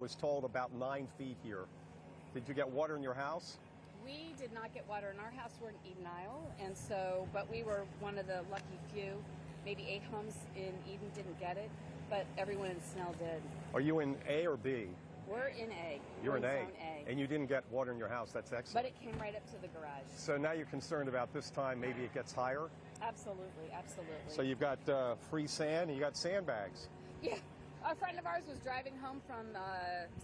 Was told about 9 feet here. Did you get water in your house? We did not get water in our house. We're in Eden Isle, and so, but we were one of the lucky few. Maybe 8 homes in Eden didn't get it, but everyone in Snell did. Are you in A or B? We're in A. You're in Zone A. And you didn't get water in your house. That's excellent. But it came right up to the garage. So now you're concerned about this time, maybe it gets higher? Absolutely, absolutely. So you've got free sand and you got sandbags. Yeah. A friend of ours was driving home from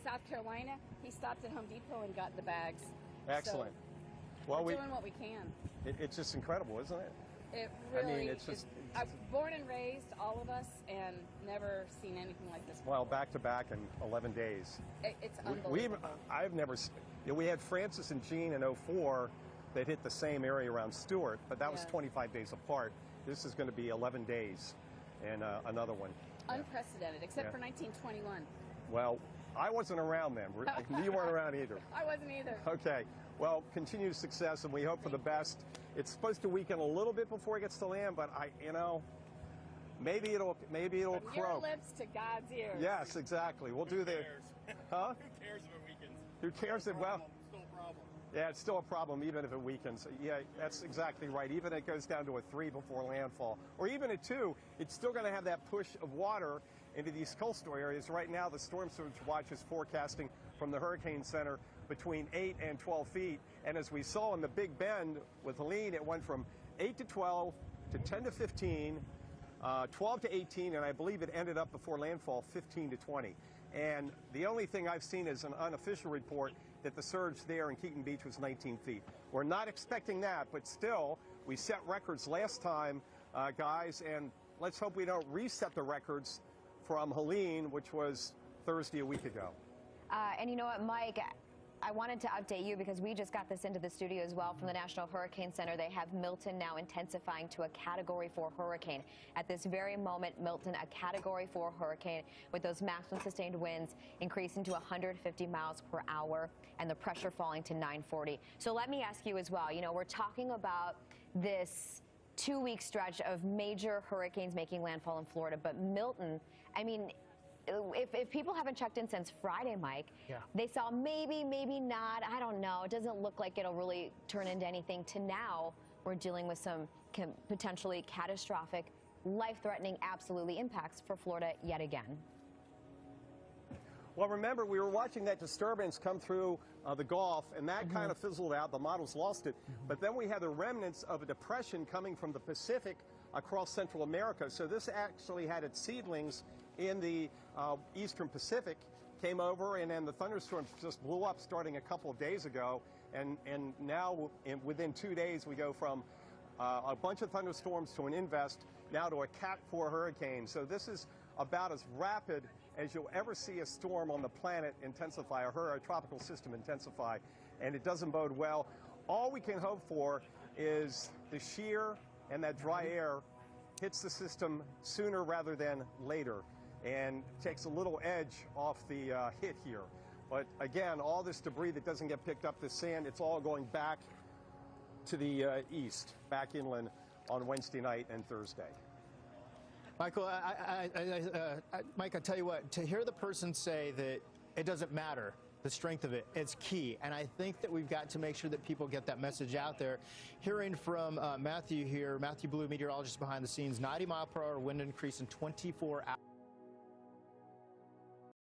South Carolina. He stopped at Home Depot and got the bags. Excellent. So we're doing what we can. It's just incredible, isn't it? It really I mean, it's just, I've born and raised, all of us, and never seen anything like this before. Well, back to back in 11 days. It's unbelievable. We had Francis and Jean in 04 that hit the same area around Stewart, but that was 25 days apart. This is going to be 11 days and another one. Unprecedented, except for 1921. Well, I wasn't around then. You weren't around either. I wasn't either. Okay. Well, continued success, and we hope for the best. It's supposed to weaken a little bit before it gets to land, but maybe it'll croak. From your lips to God's ears. Yes, exactly. We'll do the. Huh? Who cares if it weakens? Who cares if well? It's still a problem. Yeah, it's still a problem even if it weakens. Yeah, that's exactly right. Even if it goes down to a 3 before landfall, or even a 2, it's still going to have that push of water into these coastal areas. Right now, the Storm Surge Watch is forecasting from the Hurricane Center between 8 and 12 feet. And as we saw in the Big Bend with Helene, it went from 8 to 12 to 10 to 15, 12 to 18, and I believe it ended up before landfall 15 to 20. And the only thing I've seen is an unofficial report that the surge there in Keaton Beach was 19 feet. We're not expecting that, but still, we set records last time, guys, and let's hope we don't reset the records from Helene, which was Thursday a week ago. And you know what, Mike, I wanted to update you because we just got this into the studio as well from the National Hurricane Center. They have Milton now intensifying to a Category 4 hurricane. At this very moment, Milton, a Category 4 hurricane with those maximum sustained winds increasing to 150 miles per hour and the pressure falling to 940. So let me ask you as well, we're talking about this 2-week stretch of major hurricanes making landfall in Florida, but Milton, I mean, if people haven't checked in since Friday, Mike, they saw maybe not, I don't know, it doesn't look like it'll really turn into anything, to now we're dealing with some potentially catastrophic, life-threatening, absolutely impacts for Florida yet again. Well, remember, we were watching that disturbance come through the Gulf, and that kind of fizzled out. The models lost it. But then we had the remnants of a depression coming from the Pacific across Central America. So this actually had its seedlings in the eastern Pacific, came over, and then the thunderstorms just blew up starting a couple of days ago. And now, within 2 days, we go from a bunch of thunderstorms to an invest, now to a Cat 4 hurricane. So this is about as rapid as you'll ever see a storm on the planet intensify, a tropical system intensify, and it doesn't bode well. All we can hope for is the shear and that dry air hits the system sooner rather than later and takes a little edge off the hit here. But again, all this debris that doesn't get picked up, the sand, it's all going back to the east, back inland on Wednesday night and Thursday. Michael, Mike, I tell you what, to hear the person say that it doesn't matter, the strength of it, it's key. And I think that we've got to make sure that people get that message out there. Hearing from Matthew here, Matthew Blue, meteorologist behind the scenes, 90-mile-per-hour wind increase in 24 hours.